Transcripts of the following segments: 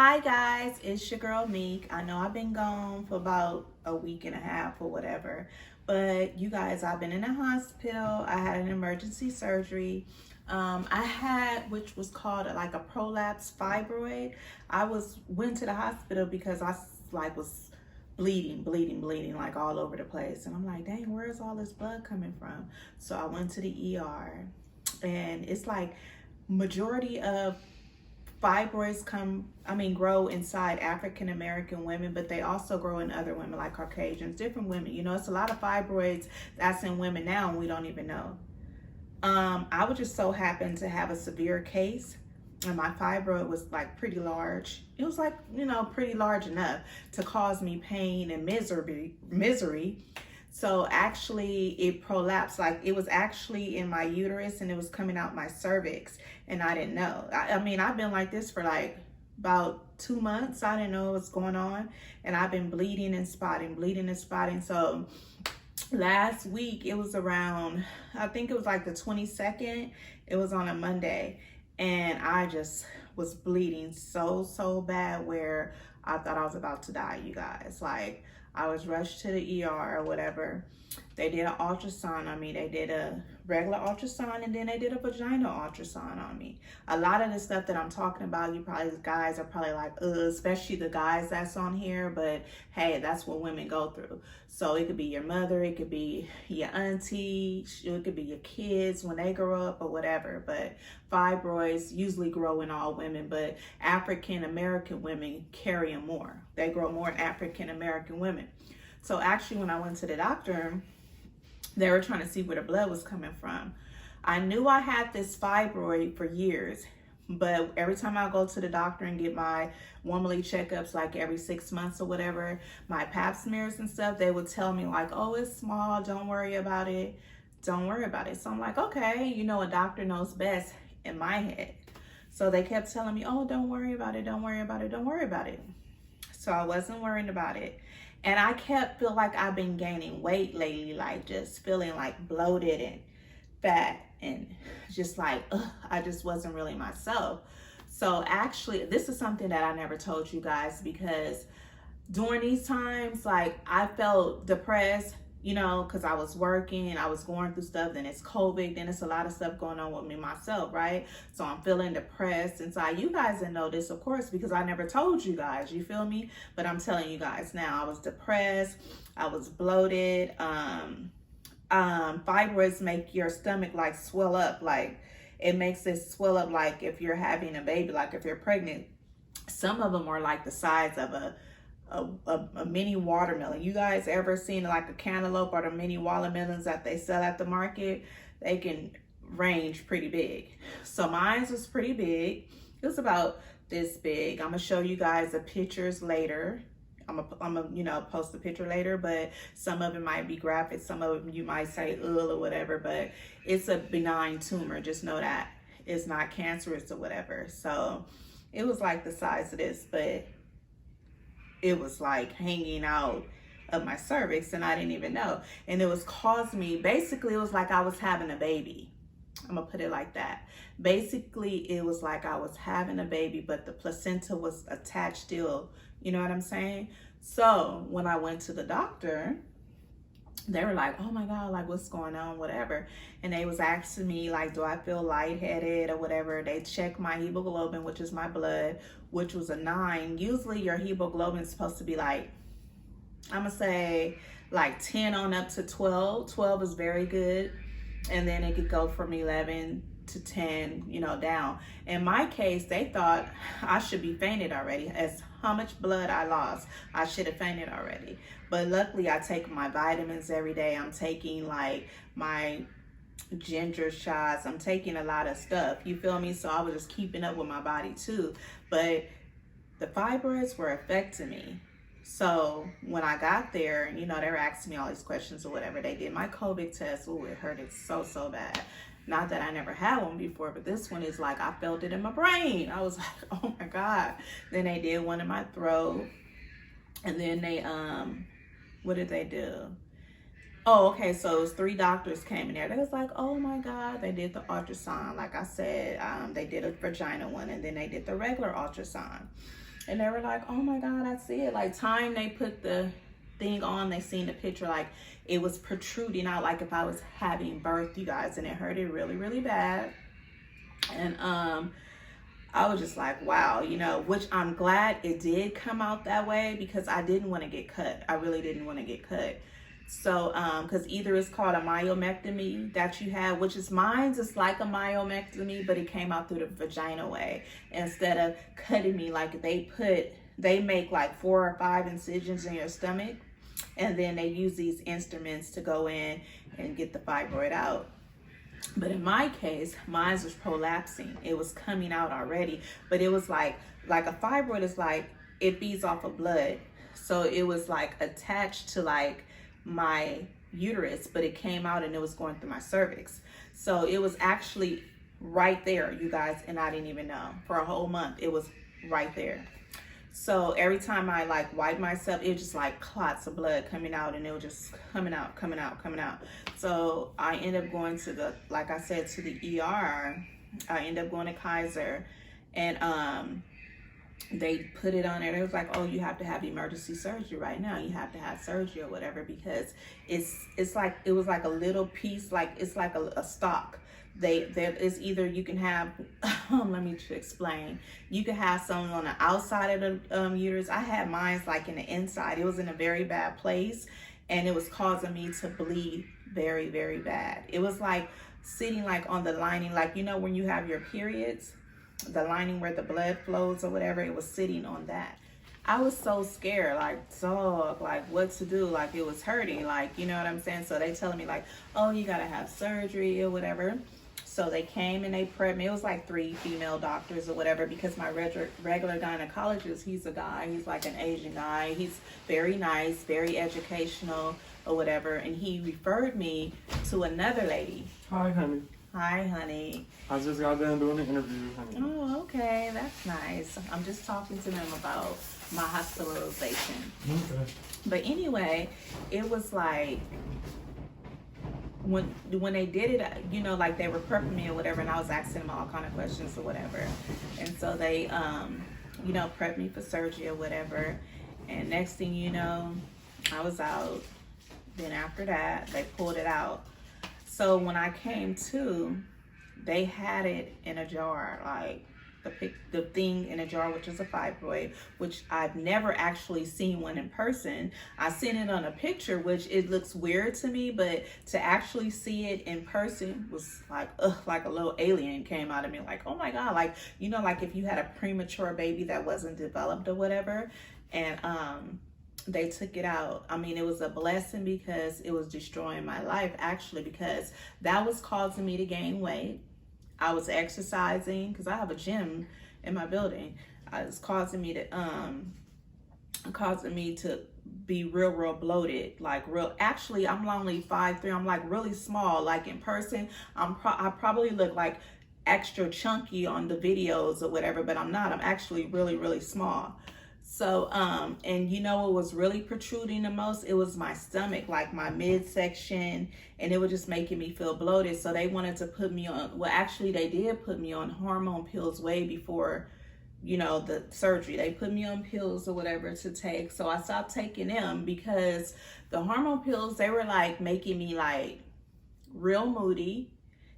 Hi guys, it's your girl Meek. I know I've been gone for about a week and a half or whatever, but you guys, I've been in a hospital. I had an emergency surgery. I had, which was called like a prolapse fibroid. Went to the hospital because I was bleeding like all over the place, and I'm like, dang, where's all this blood coming from? So I went to the ER, and it's like majority of fibroids grow inside African American women, but they also grow in other women like Caucasians, different women. You know, it's a lot of fibroids that's in women now and we don't even know. I was just so happen to have a severe case, and my fibroid was like pretty large. It was like, pretty large enough to cause me pain and misery. So actually it prolapsed, like it was actually in my uterus and it was coming out my cervix, and I didn't know. I've been like this for like about 2 months. I didn't know what's going on, and I've been bleeding and spotting. So last week, it was around, I think it was like the 22nd. It was on a Monday, and I just was bleeding so bad where I thought I was about to die, you guys. Like, I was rushed to the ER or whatever. They did an ultrasound on me. They did a regular ultrasound, and then they did a vaginal ultrasound on me. A lot of the stuff that I'm talking about, guys are probably like, ugh, especially the guys that's on here, but hey, that's what women go through. So it could be your mother, it could be your auntie, it could be your kids when they grow up or whatever. But fibroids usually grow in all women, but African American women carry them more. They grow more in African American women. So actually, when I went to the doctor, they were trying to see where the blood was coming from. I knew I had this fibroid for years, but every time I go to the doctor and get my womanly checkups, like every 6 months or whatever, my pap smears and stuff, they would tell me like, oh, it's small, don't worry about it. Don't worry about it. So I'm like, okay, a doctor knows best in my head. So they kept telling me, oh, don't worry about it, don't worry about it, don't worry about it. So I wasn't worried about it. And I kept feeling like I've been gaining weight lately, like just feeling like bloated and fat and just like, I just wasn't really myself. So actually, this is something that I never told you guys, because during these times, like, I felt depressed, because I was working, I was going through stuff, then it's COVID, then it's a lot of stuff going on with me myself, right? So I'm feeling depressed inside. You guys didn't know this, of course, because I never told you guys, you feel me? But I'm telling you guys now, I was depressed, I was bloated. Fibroids make your stomach like swell up, like it makes it swell up, like if you're having a baby, like if you're pregnant. Some of them are like the size of a mini watermelon. You guys ever seen like a cantaloupe or the mini watermelons that they sell at the market? They can range pretty big. So mine was pretty big. It was about this big. I'm gonna show you guys the pictures later. I'm gonna post the picture later, but some of it might be graphic, some of it you might say ugh or whatever, but it's a benign tumor. Just know that it's not cancerous or whatever. So it was like the size of this, but it was like hanging out of my cervix, and I didn't even know. And it was causing me, basically it was like I was having a baby. I'm gonna put it like that. Basically, it was like I was having a baby, but the placenta was attached still. You know what I'm saying? So when I went to the doctor, they were like, oh my God, like what's going on, whatever. And they was asking me like, do I feel lightheaded or whatever. They checked my hemoglobin, which is my blood, which was a 9. Usually your hemoglobin is supposed to be like, I'm gonna say like 10 on up to 12. 12 is very good. And then it could go from 11 to 10, down. In my case, they thought I should be fainted already. As how much blood I lost, I should have fainted already. But luckily, I take my vitamins every day. I'm taking like my ginger shots. I'm taking a lot of stuff. You feel me? So I was just keeping up with my body too. But the fibroids were affecting me. So when I got there, they were asking me all these questions or whatever. They did my COVID test. Ooh, it hurted so bad. Not that I never had one before, but this one is like I felt it in my brain. I was like, oh my God. Then they did one in my throat. And then they, what did they do? Oh, okay, so it was 3 doctors came in there. They was like, oh my God. They did the ultrasound. Like I said, they did a vagina one, and then they did the regular ultrasound. And they were like, oh my God, I see it. Like, time they put the thing on, they seen the picture, like it was protruding out like if I was having birth, you guys, and it hurted really, really bad. And I was just like, wow, you know, which I'm glad it did come out that way, because I didn't want to get cut. I really didn't want to get cut. So, because either it's called a myomectomy that you have, which is mine's is like a myomectomy, but it came out through the vagina way. Instead of cutting me, like they make like 4 or 5 incisions in your stomach, and then they use these instruments to go in and get the fibroid out. But in my case, mine was prolapsing. It was coming out already, but it was like a fibroid is like, it feeds off of blood. So it was like attached to like my uterus, but it came out and it was going through my cervix. So it was actually right there, you guys, and I didn't even know. For a whole month, it was right there. So every time I like wipe myself, it was just like clots of blood coming out, and it was just coming out. So I ended up going to the, like I said, to the ER. I ended up going to Kaiser, and they put it on there. It was like, oh, you have to have emergency surgery right now. You have to have surgery or whatever, because it's like, it was like a little piece, like it's like a stalk. There is either you can have, let me explain. You can have something on the outside of the uterus. I had mine like in the inside. It was in a very bad place, and it was causing me to bleed very, very bad. It was like sitting like on the lining, like, you know, when you have your periods, the lining where the blood flows or whatever, it was sitting on that. I was so scared, like, dog, like what to do, like it was hurting, like, you know what I'm saying? So they telling me like, oh, you gotta have surgery or whatever. So they came and they prepped me. It was like 3 female doctors or whatever, because my regular gynecologist, he's a guy, he's like an Asian guy. He's very nice, very educational or whatever. And he referred me to another lady. Hi, honey. Hi, honey. I just got done doing an interview, honey. Oh, okay. That's nice. I'm just talking to them about my hospitalization. Okay. But anyway, it was like, when they did it, you know, like they were prepping me or whatever, and I was asking them all kind of questions or whatever. And so they, you know, prepped me for surgery or whatever. And next thing you know, I was out. Then after that, they pulled it out. So when I came to, they had it in a jar, like the thing in a jar, which is a fibroid, which I've never actually seen one in person. I seen it on a picture, which it looks weird to me, but to actually see it in person was like, like a little alien came out of me, like, oh my God, like, you know, like if you had a premature baby that wasn't developed or whatever, and they took it out. I mean, it was a blessing, because it was destroying my life, actually, because that was causing me to gain weight. I was exercising, because I have a gym in my building. It's causing me to be real bloated, like real. Actually, I'm only 5'3". I'm like really small. Like in person, I probably look like extra chunky on the videos or whatever, but I'm not. I'm actually really small. So, and you know what was really protruding the most? It was my stomach, like my midsection, and it was just making me feel bloated. So they wanted to put me on, well, actually they did put me on hormone pills way before, you know, the surgery. They put me on pills or whatever to take. So I stopped taking them, because the hormone pills, they were like making me like real moody,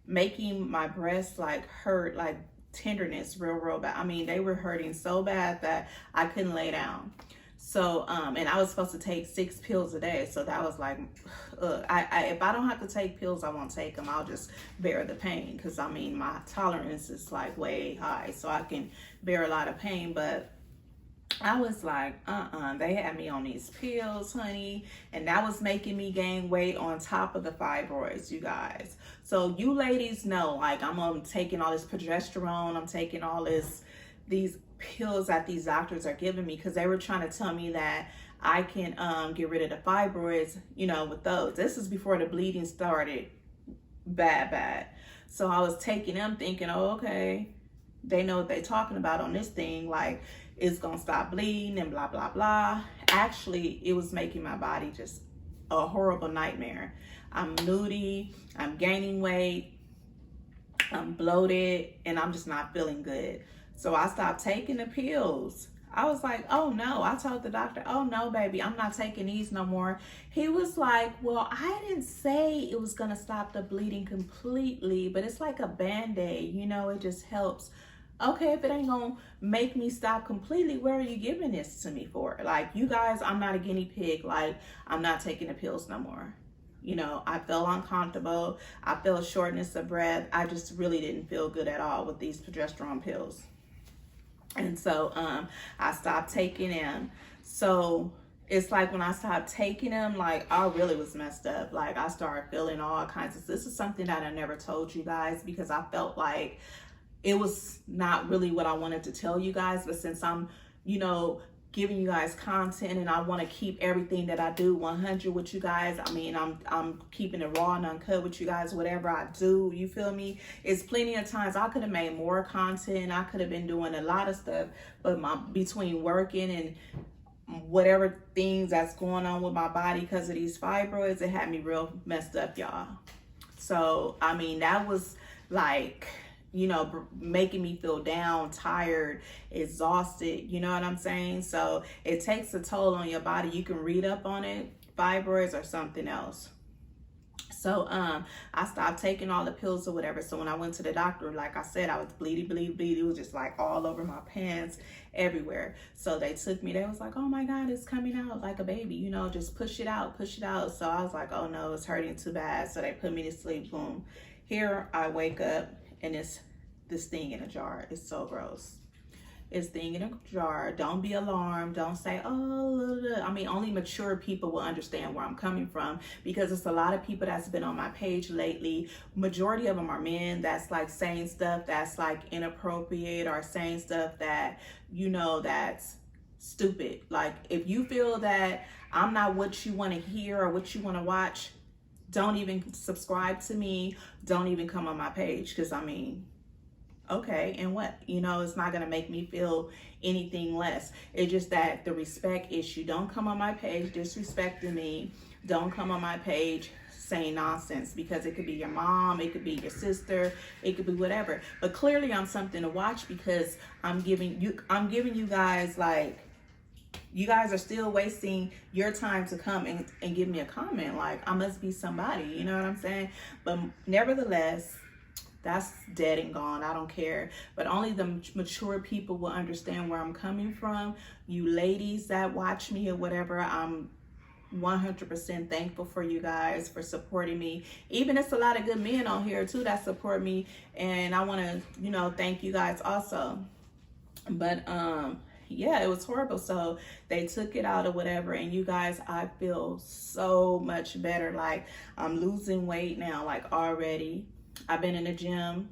making my breasts like hurt, like tenderness real bad. I mean, they were hurting so bad that I couldn't lay down. So and I was supposed to take 6 pills a day, so that was like, if I don't have to take pills, I won't take them. I'll just bear the pain, because I mean, my tolerance is like way high, so I can bear a lot of pain. But I was like, they had me on these pills, honey, and that was making me gain weight on top of the fibroids, you guys. So you ladies know, like, I'm taking all this progesterone, I'm taking all these pills that these doctors are giving me, because they were trying to tell me that I can get rid of the fibroids, you know, with those. This is before the bleeding started bad. So I was taking them thinking, oh, okay, they know what they're talking about on this thing, like it's gonna stop bleeding and blah blah. Actually, it was making my body just a horrible nightmare. I'm moody, I'm gaining weight, I'm bloated, and I'm just not feeling good. So I stopped taking the pills. I was like, oh no. I told the doctor, oh no, baby, I'm not taking these no more. He was like, well, I didn't say it was going to stop the bleeding completely, but it's like a band-aid, you know, it just helps. Okay, if it ain't gonna make me stop completely, where are you giving this to me for? Like, you guys, I'm not a guinea pig. Like, I'm not taking the pills no more. You know, I felt uncomfortable. I felt shortness of breath. I just really didn't feel good at all with these progesterone pills. And so I stopped taking them. So it's like when I stopped taking them, like I really was messed up. Like I started feeling all kinds of, this is something that I never told you guys because I felt like it was not really what I wanted to tell you guys. But since I'm, you know, giving you guys content and I want to keep everything that I do 100 with you guys. I mean, I'm keeping it raw and uncut with you guys, whatever I do, you feel me? It's plenty of times I could have made more content. I could have been doing a lot of stuff, but between working and whatever things that's going on with my body because of these fibroids, it had me real messed up, y'all. So, I mean, that was like, you know, making me feel down, tired, exhausted, you know what I'm saying? So it takes a toll on your body. You can read up on it, fibroids or something else. So I stopped taking all the pills or whatever. So when I went to the doctor, like I said, I was bleeding. It was just like all over my pants, everywhere. So they took me, they was like, oh my God, it's coming out like a baby, you know, just push it out, push it out. So I was like, oh no, it's hurting too bad. So they put me to sleep, boom. Here I wake up and it's this thing in a jar. It's so gross. It's thing in a jar. Don't be alarmed. Don't say, oh, I mean, only mature people will understand where I'm coming from because it's a lot of people that's been on my page lately. Majority of them are men that's like saying stuff that's like inappropriate or saying stuff that, you know, that's stupid. Like if you feel that I'm not what you want to hear or what you want to watch, don't even subscribe to me. Don't even come on my page because I mean, okay, and what? You know, it's not going to make me feel anything less. It's just that the respect issue. Don't come on my page disrespecting me. Don't come on my page saying nonsense because it could be your mom, it could be your sister, it could be whatever. But clearly I'm something to watch because I'm giving you guys like, you guys are still wasting your time to come and give me a comment. Like I must be somebody, you know what I'm saying? But nevertheless, that's dead and gone. I don't care. But only the mature people will understand where I'm coming from. You ladies that watch me or whatever, I'm 100% thankful for you guys for supporting me. Even it's a lot of good men on here too that support me. And I want to, you know, thank you guys also. But yeah, it was horrible. So they took it out or whatever. And you guys, I feel so much better. Like I'm losing weight now, like already. I've been in the gym.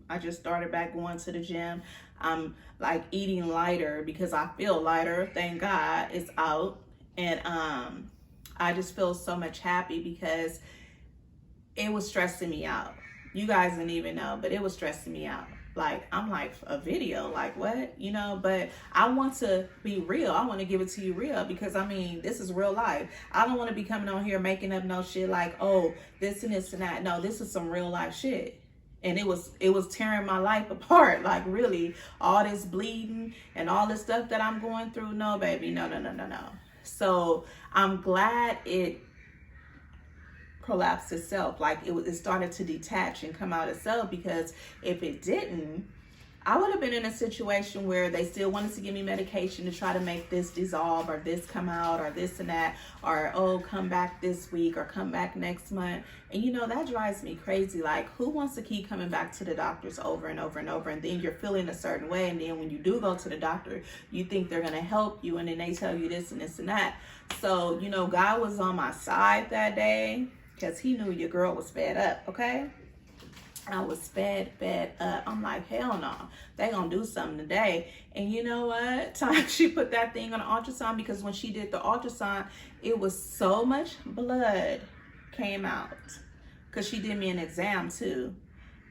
I just started back going to the gym. I'm like eating lighter because I feel lighter. Thank God it's out. And I just feel so much happy because it was stressing me out. You guys didn't even know, but it was stressing me out. Like, I'm like, a video, like what? You know, but I want to be real. I want to give it to you real because, I mean, this is real life. I don't want to be coming on here making up no shit like, oh, this and this and that. No, this is some real life shit. And it was tearing my life apart. Like, really, all this bleeding and all this stuff that I'm going through. No, baby, no. So I'm glad it collapsed itself, like it started to detach and come out itself, because if it didn't, I would have been in a situation where they still wanted to give me medication to try to make this dissolve or this come out or this and that, or oh, come back this week or come back next month. And you know, that drives me crazy. Like, who wants to keep coming back to the doctors over and over and over, and then you're feeling a certain way, and then when you do go to the doctor, you think they're gonna help you, and then they tell you this and this and that. So, you know, God was on my side that day because he knew your girl was fed up, okay? I was fed up. I'm like, hell no, they gonna do something today. And you know what? Time she put that thing on the ultrasound, because when she did the ultrasound, it was so much blood came out. Because she did me an exam too,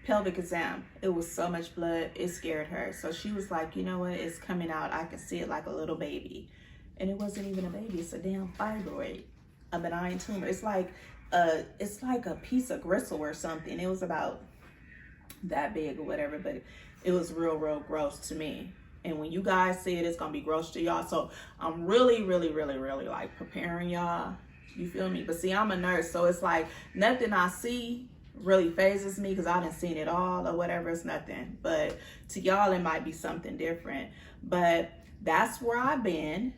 pelvic exam. It was so much blood, it scared her. So she was like, you know what? It's coming out. I can see it like a little baby. And it wasn't even a baby. It's a damn fibroid, a benign tumor. It's like a piece of gristle or something. It was about that big or whatever, but it was real gross to me. And when you guys see it, it's gonna be gross to y'all. So I'm really, really, really, really like preparing y'all. You feel me? But see, I'm a nurse, so it's like nothing I see really phases me because I done seen it all or whatever. It's nothing. But to y'all, it might be something different. But that's where I've been.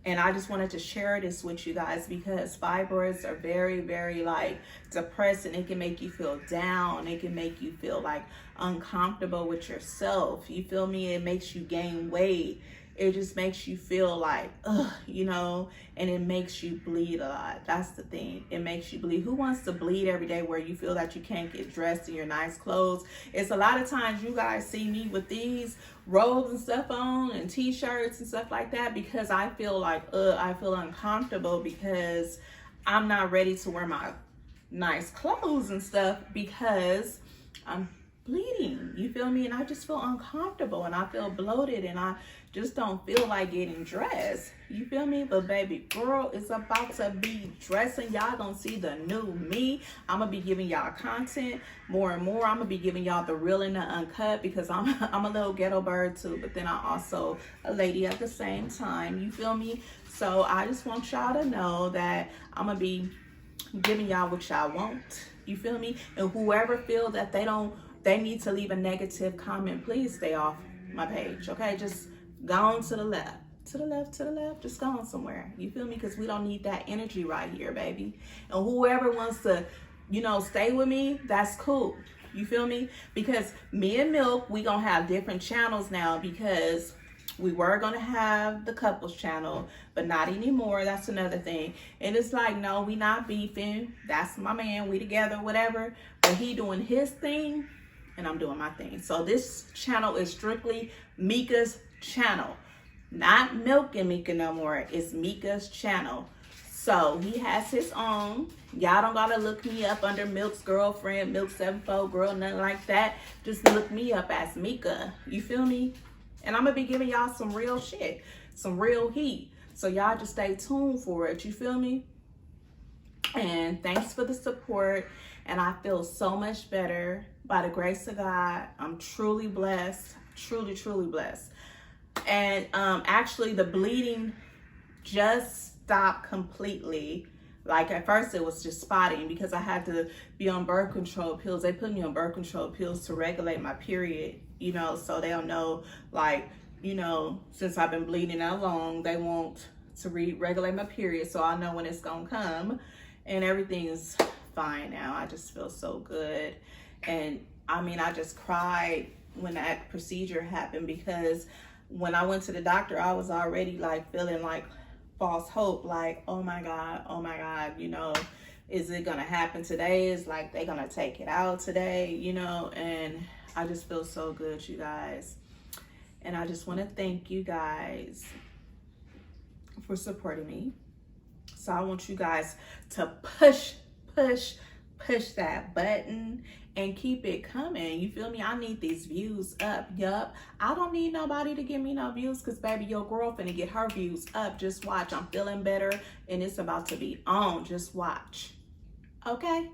And I just wanted to share this with you guys because fibroids are very, very like depressing. It can make you feel down. It can make you feel like uncomfortable with yourself. You feel me? It makes you gain weight. It just makes you feel like, ugh, you know, and it makes you bleed a lot. That's the thing. It makes you bleed. Who wants to bleed every day where you feel that you can't get dressed in your nice clothes? It's a lot of times you guys see me with these robes and stuff on and t-shirts and stuff like that because I feel like, I feel uncomfortable because I'm not ready to wear my nice clothes and stuff because I'm bleeding. You feel me? And I just feel uncomfortable and I feel bloated and I just don't feel like getting dressed. You feel me? But baby girl is about to be dressing. Y'all gonna see the new me. I'm gonna be giving y'all content more and more. I'm gonna be giving y'all the real and the uncut because I'm a little ghetto bird too, but then I'm also a lady at the same time. You feel me? So I just want y'all to know that I'm gonna be giving y'all what y'all want. You feel me? And whoever feels that they need to leave a negative comment, please stay off my page, okay? Just go on to the left, to the left, to the left. Just go on somewhere. You feel me? Because we don't need that energy right here, baby. And whoever wants to, you know, stay with me, that's cool. You feel me? Because me and Milk, we gonna have different channels now because we were gonna have the couples channel, but not anymore. That's another thing. And it's like, no, we not beefing. That's my man. We together, whatever. But he doing his thing and I'm doing my thing. So this channel is strictly Mika's channel. Not Milk and Mika no more. It's Mika's channel. So he has his own. Y'all don't gotta look me up under Milk's girlfriend, Milk 74 girl, nothing like that. Just look me up as Mika. You feel me? And I'm gonna be giving y'all some real shit, some real heat. So y'all just stay tuned for it. You feel me? And thanks for the support. And I feel so much better by the grace of God. I'm truly blessed, truly, truly blessed. And actually the bleeding just stopped completely. Like at first it was just spotting because I had to be on birth control pills. They put me on birth control pills to regulate my period, you know, so they'll know, like, you know, since I've been bleeding that long, they want to regulate my period so I know when it's gonna come. And everything is fine now. I just feel so good. And I mean, I just cried when that procedure happened because when I went to the doctor, I was already like feeling like false hope, like, oh my God, you know, is it gonna happen today? Is like they gonna take it out today, you know? And I just feel so good, you guys. And I just want to thank you guys for supporting me. So I want you guys to push that button and keep it coming. You feel me? I need these views up. Yup. I don't need nobody to give me no views because baby, your girl finna get her views up. Just watch. I'm feeling better and it's about to be on. Just watch. Okay?